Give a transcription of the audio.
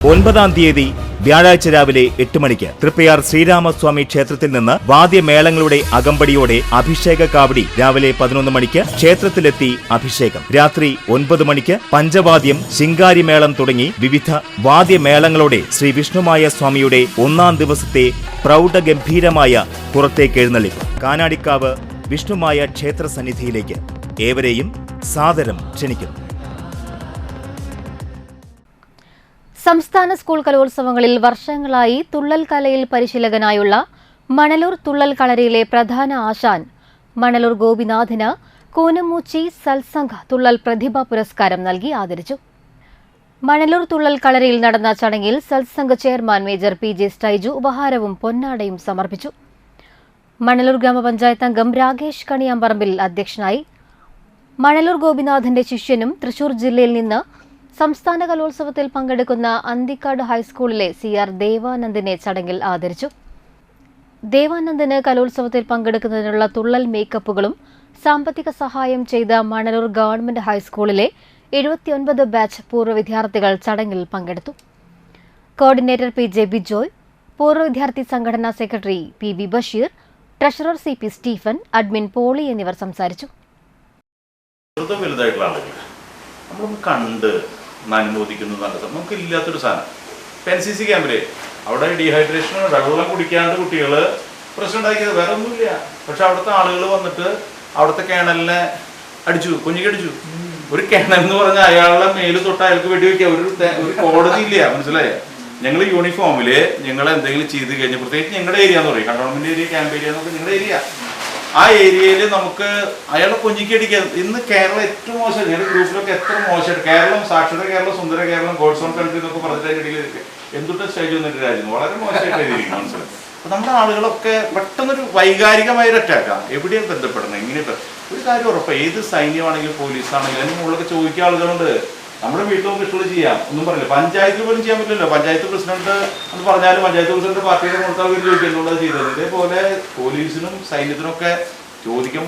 9-ാം തീയതി വ്യാഴാഴ്ച രാവിലെ 8 മണിക്ക് തൃപ്പയാർ ശ്രീരാമസ്വാമി ക്ഷേത്രത്തിൽ നിന്ന് വാദ്യമേളങ്ങളുടെ അകമ്പടിയോടെ അഭിഷേക കാവടി രാവിലെ 11 മണിക്ക് ക്ഷേത്രത്തിലെത്തി അഭിഷേകം. രാത്രി 9 മണിക്ക് പഞ്ചവാദ്യം, ശിങ്കാരിമേളം തുടങ്ങി വിവിധ വാദ്യമേളങ്ങളോടെ ശ്രീ വിഷ്ണുമായ സ്വാമിയുടെ 1-ാം ദിവസത്തെ പ്രൗഢഗംഭീരമായ പുറത്തേക്കെഴുന്നള്ളിപ്പ്. കാനാടിക്കാവ് വിഷ്ണുമായ ക്ഷേത്ര സന്നിധിയിലേക്ക് ഏവരെയും സാദരം ക്ഷണിക്കുന്നു. സംസ്ഥാന സ്കൂൾ കലോത്സവങ്ങളിൽ വർഷങ്ങളായി തുള്ളൽ കലയിൽ പരിശീലകനായുള്ള മണലൂർ തുള്ളൽ കളരിയിലെ പ്രധാന ആശാൻ മണലൂർ ഗോപിനാഥിന് കൂനമൂച്ചി സത്സംഘ തുള്ളൽ പ്രതിഭാ പുരസ്കാരം നൽകി ആദരിച്ചു. മണലൂർ തുള്ളൽ കളരിയിൽ നടന്ന ചടങ്ങിൽ സത്സംഘ ചെയർമാൻ മേജർ PJ സ്റ്റൈജു ഉപഹാരവും പൊന്നാടയും സമർപ്പിച്ചു. മണലൂർ ഗ്രാമപഞ്ചായത്ത് അംഗം രാകേഷ് കണിയാമ്പറമ്പിൽ അധ്യക്ഷനായി. മണലൂർ ഗോപിനാഥിന്റെ ശിഷ്യനും തൃശൂർ ജില്ലയിൽ നിന്ന് സംസ്ഥാന കലോത്സവത്തിൽ പങ്കെടുക്കുന്ന അന്തിക്കാട് ഹൈസ്കൂളിലെ CR ദേവാനന്ദിനെ ചടങ്ങിൽ ആദരിച്ചു. ദേവാനന്ദിന് കലോത്സവത്തിൽ പങ്കെടുക്കുന്നതിനുള്ള തുള്ളൽ മേക്കപ്പുകളും സാമ്പത്തിക സഹായം ചെയ്ത മണലൂർ ഗവൺമെന്റ് ഹൈസ്കൂളിലെ 79 ബാച്ച് പൂർവ്വ വിദ്യാർത്ഥികൾ ചടങ്ങിൽ പങ്കെടുത്തു. കോർഡിനേറ്റർ PJ ബിജോയ്, പൂർവ്വ വിദ്യാർത്ഥി സംഘടനാ secretary PB Basheer, treasurer CP Stephen, admin Poly എന്നിവർ സംസാരിച്ചു. അനുമോദിക്കുന്നു നമുക്ക് ഇല്ലാത്തൊരു സാധനം. NCC ക്യാമ്പില് അവിടെ ഡീഹൈഡ്രേഷൻ വെള്ളം കുടിക്കാണ്ട് കുട്ടികൾ പ്രശ്നം ഉണ്ടാക്കിയത് വേറെ ഒന്നുമില്ല. പക്ഷെ അവിടുത്തെ ആളുകൾ വന്നിട്ട് അവിടുത്തെ കേണലിനെ അടിച്ചു, കുഞ്ഞിക്കടിച്ചു. ഒരു കേണൽ എന്ന് പറഞ്ഞാൽ അയാളുടെ മേല് തൊട്ട് അയാൾക്ക് വെടിവെക്കുക ഒരു കോടതി ഇല്ല. മനസ്സിലായ? ഞങ്ങൾ യൂണിഫോമില് ഞങ്ങൾ എന്തെങ്കിലും ചെയ്ത് കഴിഞ്ഞാൽ, പ്രത്യേകിച്ച് ഞങ്ങളുടെ ഏരിയ എന്ന് പറയും, കണ്ടോൺമെന്റ് ഏരിയ, ക്യാമ്പ് ഏരിയ എന്നൊക്കെ നിങ്ങളുടെ ഏരിയ, ആ ഏരിയയിൽ നമുക്ക് അയാളെ കൊഞ്ഞിക്കടിക്കുക. ഇന്ന് കേരളം ഏറ്റവും മോശം, ഞങ്ങളുടെ ഗ്രൂപ്പിലൊക്കെ എത്ര മോശമായിട്ട് കേരളം, സാക്ഷര കേരളം, സുന്ദര കേരളം, ഗോഡ്സ് ഓൺ കൺട്രി എന്നൊക്കെ പറഞ്ഞിട്ട് എന്തുട്ട് സ്റ്റേജ് വന്നിട്ട് രാജ്യം വളരെ മോശമായിട്ട് എഴുതിയിരിക്കും. മനസ്സിലായി? അപ്പൊ നമ്മുടെ ആളുകളൊക്കെ പെട്ടെന്നൊരു വൈകാരികമായ ഒരു അറ്റാക്കാണ്. എവിടെയാണ് ബന്ധപ്പെടുന്നത്? ഇങ്ങനെ ഒരു കാര്യം ഉറപ്പാണ്, ഏത് സൈന്യമാണെങ്കിലും പോലീസാണെങ്കിലും അതിന് മുകളിലൊക്കെ ചോദിക്കുക ആളുകളുണ്ട്. നമ്മുടെ വീട്ടിൽ നമുക്ക് ഇഷ്ടമുള്ള ചെയ്യാം, ഒന്നും പറയില്ല. പഞ്ചായത്തിൽ പോലും ചെയ്യാൻ പറ്റില്ലല്ലോ. പഞ്ചായത്ത് പ്രസിഡന്റ് എന്ന് പറഞ്ഞാലും പഞ്ചായത്ത് പ്രസിഡന്റ് പാർട്ടിയുടെ കൊടുത്ത അവർ ചോദിക്കുന്നുള്ളത് ചെയ്തത്. ഇതേപോലെ പോലീസിനും സൈന്യത്തിനൊക്കെ ചോദിക്കുമ്പോൾ